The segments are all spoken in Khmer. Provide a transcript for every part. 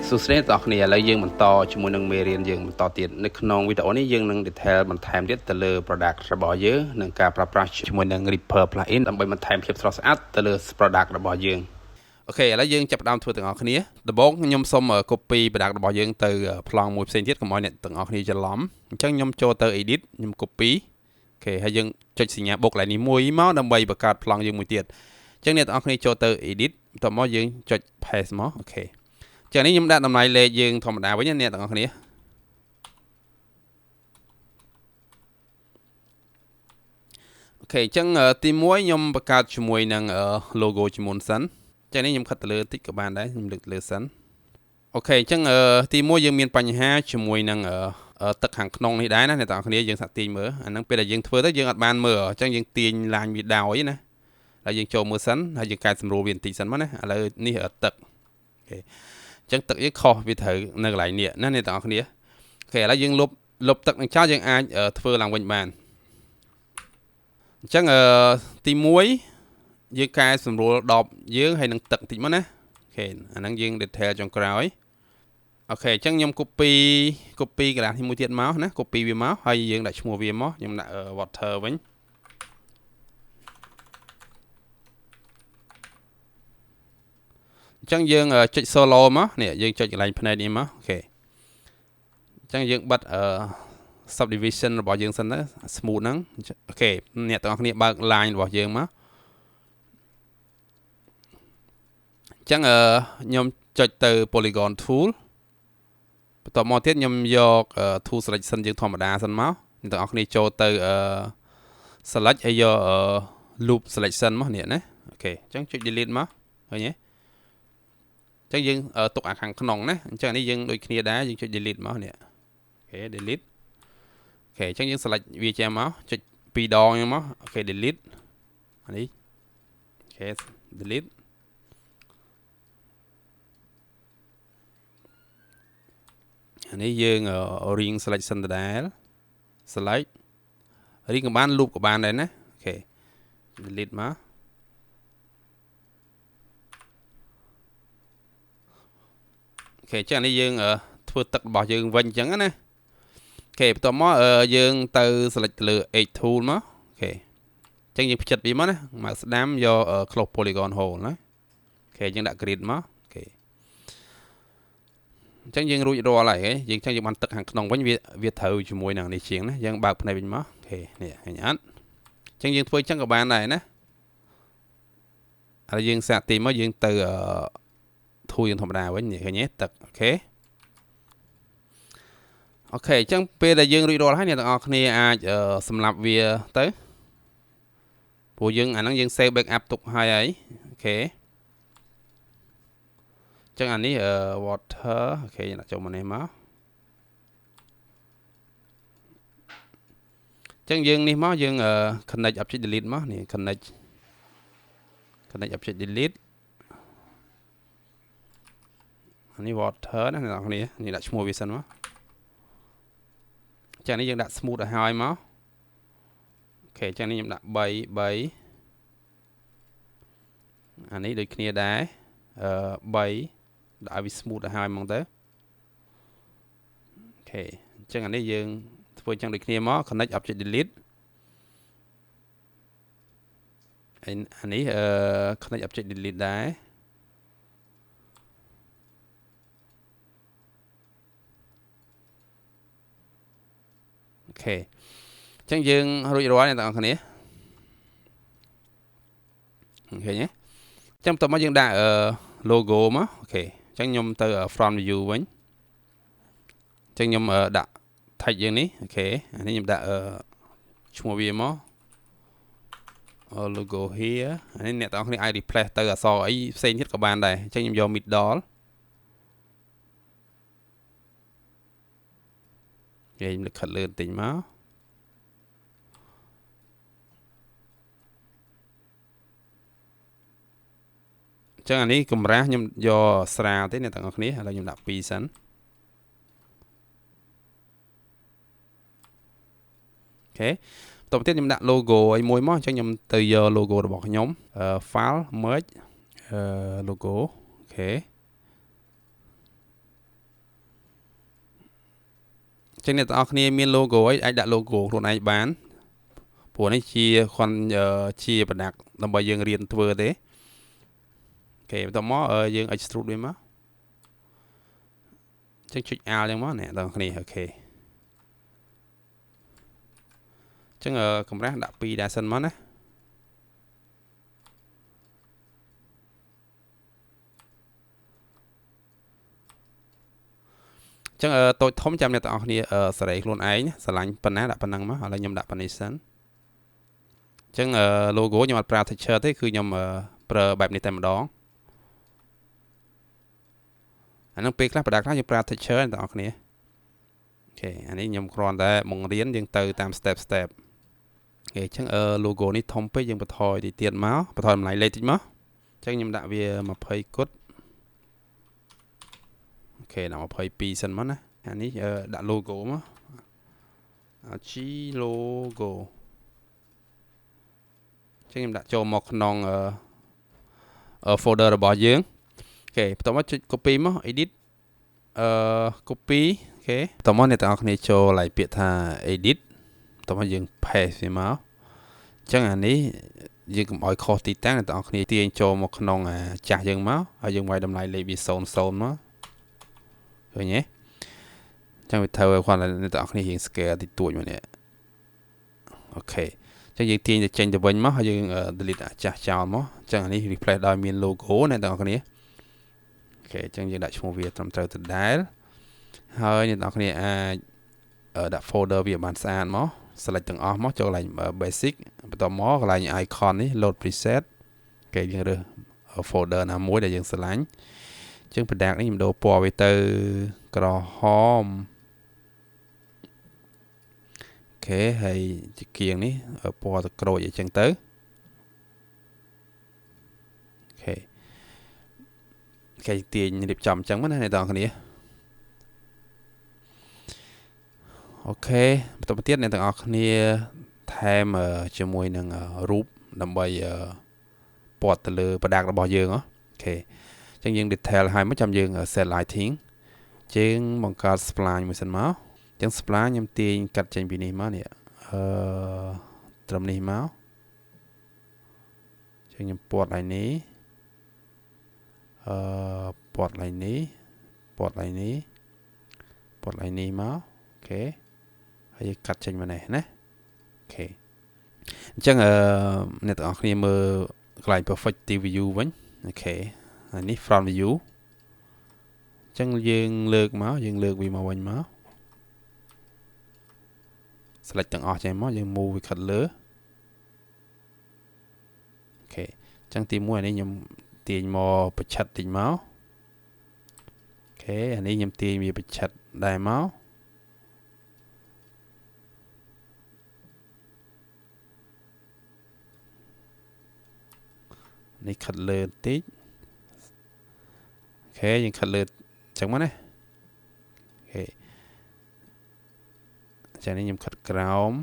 សួស្តីអ្នកនរគ្នាឥឡូវយើងបន្តជាមួយនឹងមេរៀនយើងបន្តទៀតនៅក្នុងវីដេអូនេះយើងនឹង detail បន្ថែមទៀតទៅលើ product របស់យើងនិងការប្រើប្រាស់ជាមួយនឹង Reaper plugin ដើម្បីបន្ថែមភាពស្រស់ស្អាតទៅលើ product របស់យើងអូខេឥឡូវយើងចាប់ផ្ដើមធ្វើទាំងអស់គ្នាដំបូងខ្ញុំសូម copy product របស់យើងទៅប្លង់មួយផ្សេងទៀតកុំឲ្យអ្នកទាំងអស់គ្នាច្រឡំអញ្ចឹងខ្ញុំចូលទៅ edit ខ្ញុំ copy អូខេហើយយើងចុចសញ្ញាបុកកន្លែងនេះមួយមកដើម្បីបង្កើតប្លង់យើងមួយទៀតអញ្ចឹងអ្នកទាំងអស់គ្នាចូលទៅ edit បន្ទាប់មកយើងចុច paste មកអូខេចឹងនេះខ្ញុំដាក់តម្លៃលេខយើងធម្មតាវិញណាអ្នកទាំងអស់គ្នាអូខេអញ្ចឹងទី1ខ្ញុំបង្កើតជាមួយនឹង logo ជាមុនសិនចឹងនេះខ្ញុំខិតទៅលើតិចក៏បានដែរខ្ញុំលើកទៅលើសិនអូខេអញ្ចឹងទី1យើងមានបញ្ហាជាមួយនឹងទឹកខាងក្នុងនេះដែរណាអ្នកទាំងអស់គ្នាយើងសាកទាញមើលអាហ្នឹងពេលដែលយើងធ្វើទៅយើងអត់បានមើលអញ្ចឹងយើងទាញឡាញវាដោយណាហើយយើងចូលមើលសិនហើយយើងកែសម្រួលវាបន្តិចសិនមកណាឥឡូវនេះទឹកអូខេអញ្ចឹងទឹកយើងខុសវាត្រូវនៅកន្លែងនេះណាអ្នកទាំងអស់គ្នាអូខេឥឡូវយើងលុបទឹកនឹងចោលយើងអាចធ្វើឡើងវិញបានអញ្ចឹងទី1យើងកែសម្រួលដបយើងហើយនឹងទឹកបន្តិចមកណាអូខេអាហ្នឹងយើង detail ចុងក្រោយអូខេអញ្ចឹងខ្ញុំ copy កន្ដាษនេះមួយទៀតមកណា copy វាមកហើយយើងដាក់ឈ្មោះវាមកខ្ញុំដាក់ water វិញអញ្ចឹងយើងចុច solo មកនេះយើងចុចកន្លែងភ្នែកនេះមកអូខេអញ្ចឹងយើងបិទsubdivision របស់យើងសិនទៅ smooth ហ្នឹងអូខេអ្នកទាំងអស់គ្នាបើក line របស់យើងមកអញ្ចឹងខ្ញុំចុចទៅ polygon tool បន្ទាប់មកទៀតខ្ញុំយក tool selection យើងធម្មតាសិនមកអ្នកទាំងអស់គ្នាចូលទៅselect ហើយយក loop selection មកនេះណាអូខេអញ្ចឹងចុច delete មកឃើញទេអញ្ចឹងយើងទុកអាខាងក្នុងណាអញ្ចឹងនេះយើងដូចគ្នាដែរយើងចុច delete មកនេះអូខេ delete អូខេអញ្ចឹងយើង select វាចេញមកចុច2ដងហ្នឹងមកអូខេ delete អានេះអូខេ delete អានេះយើង ring selection ដដែល select ring ក៏បាន loop ក៏បានដែរណាអូខេ delete មកអូខេអញ្ចឹងនេះយើងធ្វើទឹករបស់យើងវិញអញ្ចឹងណាអូខេបន្ទាប់មកយើងទៅ select ទៅលើ edge tool មកអូខេអញ្ចឹងយើងផ្ចិតវាមកណាមកស្ដាំយក close polygon hole ណាអូខេយើងដាក់ grid មកអូខេអញ្ចឹងយើងរួចរាល់ហើយយើងចឹងយើងបានទឹកខាងក្នុងវិញវាត្រូវជាមួយនឹងនេះជាងណាយើងបើកភ្នែកវិញមកអូខេនេះឃើញអត់អញ្ចឹងយើងធ្វើអញ្ចឹងក៏បានដែរណាហើយយើងសាកទីមកយើងទៅធូរយើងធម្មតាវិញនេះឃើញទេទឹកអូខេអូខេអញ្ចឹងពេលដែលយើងរួចរាល់ហើយអ្នកទាំងអស់គ្នាអាចសម្រាប់វាទៅព្រោះយើងអាហ្នឹងយើង save backup ទុកហើយអូខេអញ្ចឹងអានេះwater អូខេដាក់ចូលមកនេះមកអញ្ចឹងយើងនេះមកយើង connect object delete មកនេះ connect object delete អានេះ water ណាអ្នកនរគ្នានេះដាក់ឈ្មោះវាសិនមកអញ្ចឹងនេះយើងដាក់ smooth ឲ្យហើយមកអូខេអញ្ចឹងនេះខ្ញុំដាក់3អានេះដូចគ្នាដែរ3ដាក់ឲ្យវា smooth ឲ្យហើយហ្មងទៅអូខេអញ្ចឹងអានេះយើងធ្វើអញ្ចឹងដូចគ្នាមក connect object delete អានេះconnect object delete ដែរអូខេអញ្ចឹងយើងរួចរាល់អ្នកទាំងអស់គ្នាឃើញទេអញ្ចឹងបន្ទាប់មកយើងដាក់logo មកអូខេអញ្ចឹងខ្ញុំទៅ front view វិញអញ្ចឹងខ្ញុំដាក់ text យើងនេះអូខេអានេះខ្ញុំដាក់ឈ្មោះវាមក logo here អានេះអ្នកទាំងអស់គ្នាអាច replace ទៅអក្សរអីផ្សេងទៀតក៏បានដែរអញ្ចឹងខ្ញុំយក middle គេខ្ញុំលិខិតលើបន្តិចមកអញ្ចឹងអានេះកម្រាស់ខ្ញុំយកស្រាលទេអ្នកទាំងអស់គ្នាឥឡូវខ្ញុំដាក់2សិនអូខេបន្ទាប់ទៀតខ្ញុំដាក់ logo ឲ្យមួយមកអញ្ចឹងខ្ញុំទៅយក logo របស់ខ្ញុំ file merge logo អូខេ ចឹងអ្នកទាំងអស់គ្នាមាន logo អីអាចដាក់ logo ខ្លួនឯងបានព្រោះនេះជាជាប្រដាប់ដើម្បីយើងរៀនធ្វើទេអូខេបន្តមកយើង extrude វាមកចឹងចុច Alt ចឹងមកអ្នកទាំងអស់គ្នាអូខេចឹងកម្រាស់ដាក់2ដែរសិនមកណាចឹងតូចធំចាំអ្នកទាំងអស់គ្នាសេរីខ្លួនឯងស្រឡាញ់ប៉ុណ្ណាដាក់ប៉ុណ្ណឹងមកឥឡូវខ្ញុំដាក់ប៉ុណ្នេះសិនចឹងlogo ខ្ញុំអត់ប្រើ texture ទេគឺខ្ញុំប្រើបែបនេះតែម្ដងអានឹងពេលខ្លះប្រដាប់ខ្លះយើងប្រើ texture អ្នកទាំងអស់គ្នាអូខេអានេះខ្ញុំគ្រាន់តែបង្រៀនយើងទៅតាម step អូខេចឹងlogo នេះធំពេកយើងបន្ថយតិចទៀតមកបន្ថយតម្លៃលេខតិចមកចឹងខ្ញុំដាក់វា20គត់អូខេដាក់22សិនមកណាអានេះដាក់ logo មកArchie logo ចឹងខ្ញុំដាក់ចូលមកក្នុងfolder របស់យើងអូខេបន្ទាប់មកចុច copy មក edit copy អូខេបន្ទាប់មកអ្នកទាំងអស់គ្នាចូលឡើងពាក្យថា edit បន្ទាប់មកយើង paste វាមកចឹងអានេះយើងកុំឲ្យខុសទីតាំងអ្នកទាំងអស់គ្នាទាញចូលមកក្នុងចាស់យើងមកហើយយើងវាយតម្លៃលេខវា00មកឃើញទេចឹងវាធ្វើឲ្យគាត់អ្នកទាំងអស់គ្នារៀង scale តិចតួចមកនេះអូខេចឹងយើងទាញទៅចេញទៅវិញមកហើយយើង delete អាចាស់ចោលមកចឹងអានេះ replace ដោយមាន logo អ្នកទាំងអស់គ្នាអូខេចឹងយើងដាក់ឈ្មោះវាត្រឹមត្រូវដដែលហើយអ្នកទាំងអស់គ្នាអាចដាក់ folder វាបានស្អាតមក select ទាំងអស់មកចូលកន្លែង basic បន្តមកកន្លែង icon នេះ load preset គេយើងរើស folder ណាមួយដែលយើងស្រឡាញ់ចឹងប្រដាប់នេះខ្ញុំដូរពណ៌វាទៅក្រហមអូខេហើយជាគៀងនេះពណ៌ទៅក្រូចអីចឹងទៅអូខេគេទាញរៀបចំអញ្ចឹងណាអ្នកទាំងគ្នាអូខេបន្តទៀតអ្នកទាំងអស់គ្នាថែមជាមួយនឹងរូបដើម្បីពណ៌ទៅលើប្រដាប់របស់យើងអូខេអញ្ចឹងយើង detail ឲ្យមកចាំយើង set lighting ជាងបង្កើត spline មួយសិនមកអញ្ចឹង spline ខ្ញុំទាញកាត់ចេញពីនេះមកនេះត្រឹមនេះមកអញ្ចឹងខ្ញុំពណ៌ឡើងនេះពណ៌ឡើងនេះពណ៌ឡើងនេះពណ៌ឡើងនេះមកអូខេហើយកាត់ចេញមកនេះណាអូខេអញ្ចឹងអ្នកទាំងអស់គ្នាមើលកន្លែង perspective view វិញអូខេហើយនេះ front view អញ្ចឹងយើងលើកមកយើងលើកវាមកវិញមក select ទាំងអស់ចេញមកយើង move វាខាត់លើអូខេអញ្ចឹងទី1នេះខ្ញុំទាញមកបញ្ឆិតតិចមកអូខេអានេះខ្ញុំទាញវាបញ្ឆិតដែរមកនេះខាត់លើបន្តិចអូខេយើងខាត់លើអញ្ចឹងមកណាអូខេចានេះខ្ញុំខាត់ក្រោម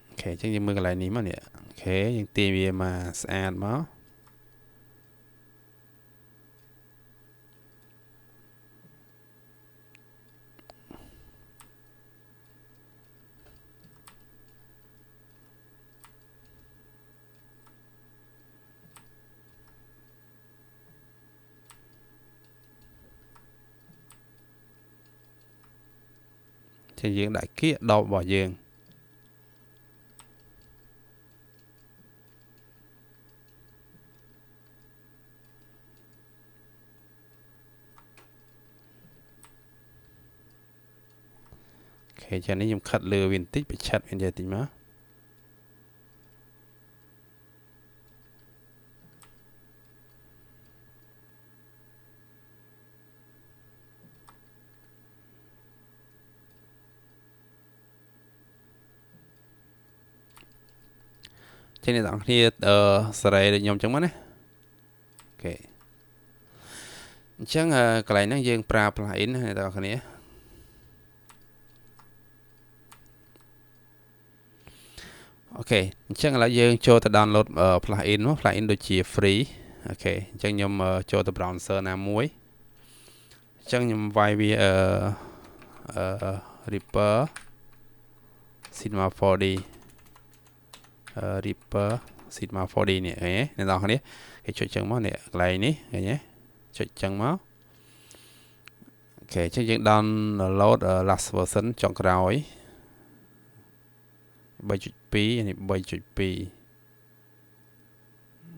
អូខេអញ្ចឹងយើងមើលកន្លែងនេះមកនេះអូខេយើងទាញវាមកស្អាតមកចឹងយើងដាក់គៀកដបរបស់យើងអូខេចានេះខ្ញុំខាត់លើវាបន្តិចបញ្ឆិតវាបន្តិចមកចឹងអ្នកទាំងគ្នាសេរីដូចខ្ញុំចឹងមកណាអូខេអញ្ចឹងកន្លែងហ្នឹងយើងប្រើ plugin ណាអ្នកទាំងគ្នាអូខេអញ្ចឹងឥឡូវយើងចូលទៅ download plugin មក plugin ដូចជា free អូខេអញ្ចឹងខ្ញុំចូលទៅ browser ណាមួយអញ្ចឹងខ្ញុំវាយវាReaper Cinema 4D Reaper Cinema 4D នេះឃើញទេអ្នកនរគ្នាគេចុចចឹងមកនេះកន្លែងនេះឃើញទេចុចចឹងមកអូខេអញ្ចឹងយើង download last version ចុងក្រោយ 3.2 នេះ 3.2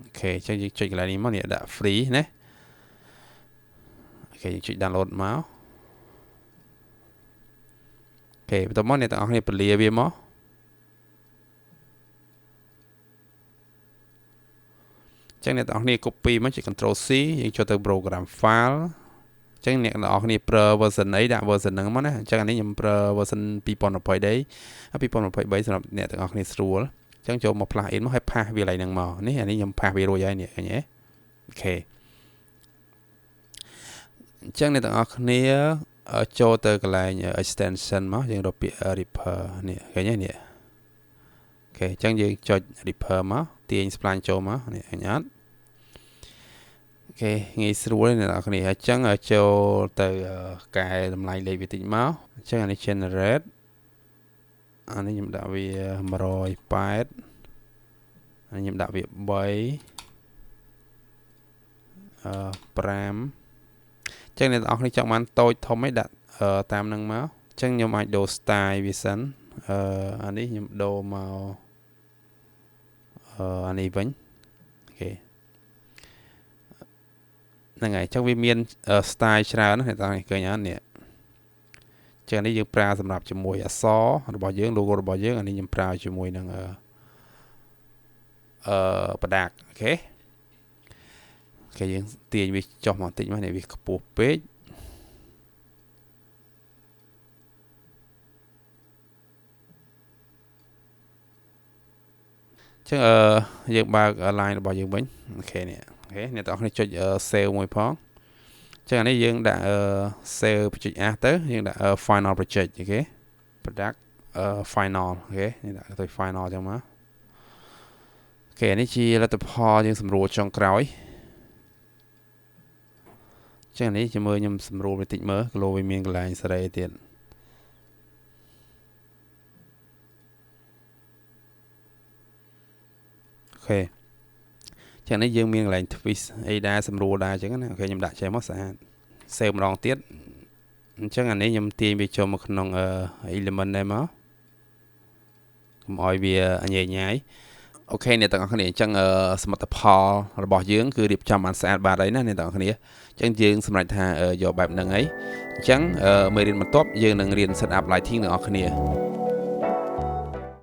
អូខេអញ្ចឹងយើងចុចកន្លែងនេះមកនេះដាក់ free ណាអូខេយើងចុច download មកអូខេបន្ទាប់មកអ្នកទាំងអស់គ្នាពលាវាមកចឹងអ្នកទាំងអស់គ្នា copy មកចុច Ctrl C យើងចូលទៅ program file ចឹងអ្នកទាំងអស់គ្នាប្រើ version អីដាក់ version ហ្នឹងមកណាអញ្ចឹងអានេះខ្ញុំប្រើ version 2020ដែរ2023សម្រាប់អ្នកទាំងអស់គ្នាស្រួលអញ្ចឹងចូលមក plug in មកឲ្យ pass វាកន្លែងហ្នឹងមកនេះអានេះខ្ញុំ pass វារួចហើយនេះឃើញទេអូខេអញ្ចឹងអ្នកទាំងអស់គ្នាចូលទៅកន្លែង extension មកយើងរកពាក្យ Reaper នេះឃើញទេនេះអូខេអញ្ចឹងយើងចុច Reaper មកទាញ spline ចូលមកនេះឃើញអត់អូខេងាយស្រួលអ្នកនរគ្នាអញ្ចឹងចូលទៅកែតម្លៃលេខវាតិចមកអញ្ចឹងអានេះ generate អានេះខ្ញុំដាក់វា108អានេះខ្ញុំដាក់វា3 5អញ្ចឹងអ្នកនរគ្នាចង់បានតូចធំឯងដាក់តាមនឹងមកអញ្ចឹងខ្ញុំអាចដូរ style វាសិនអានេះខ្ញុំដូរមកអានេះវិញអូខេហ្នឹងហើយអញ្ចឹងវាមាន style ច្រើនណាស់អ្នកទាំងនេះឃើញអត់នេះចឹងនេះយើងប្រើសម្រាប់ជាមួយអក្សររបស់យើង logo របស់យើងអានេះខ្ញុំប្រើជាមួយនឹងប្រដាកអូខេអូខេយើងទាញវាចុះមកបន្តិចមកនេះវាខ្ពស់ពេកចឹងយើងបើក line របស់យើងវិញអូខេនេះអូខេអ្នកទាំងអស់គ្នាចុច save មួយផងចឹងអានេះយើងដាក់ save ចុច A ទៅយើងដាក់ final project អូខេ product final អូខេនេះដាក់ទៅ final ចឹងមកអូខេនេះជាលទ្ធផលយើងសម្រួលចុងក្រោយចឹងនេះជាមួយខ្ញុំសម្រួលបន្តិចមើលគីឡូវាមានកន្លែងសេរីទៀតអូខេចឹងនេះយើងមានកន្លែង twist អីដែរសម្រួលដែរចឹងណាអូខេខ្ញុំដាក់ចេះមកស្អាត save ម្ដងទៀតអញ្ចឹងអានេះខ្ញុំទាញវាចូលមកក្នុង element ដែរមកកុំឲ្យវាញ៉ៃញ៉ៃអូខេអ្នកទាំងអស់គ្នាអញ្ចឹងសមិទ្ធផលរបស់យើងគឺរៀបចំបានស្អាតបាតហើយណាអ្នកទាំងអស់គ្នាអញ្ចឹងយើងសម្រេចថាយកបែបហ្នឹងហើយអញ្ចឹងមេរៀនបន្ទាប់យើងនឹងរៀន set up lighting ទាំងអស់គ្នា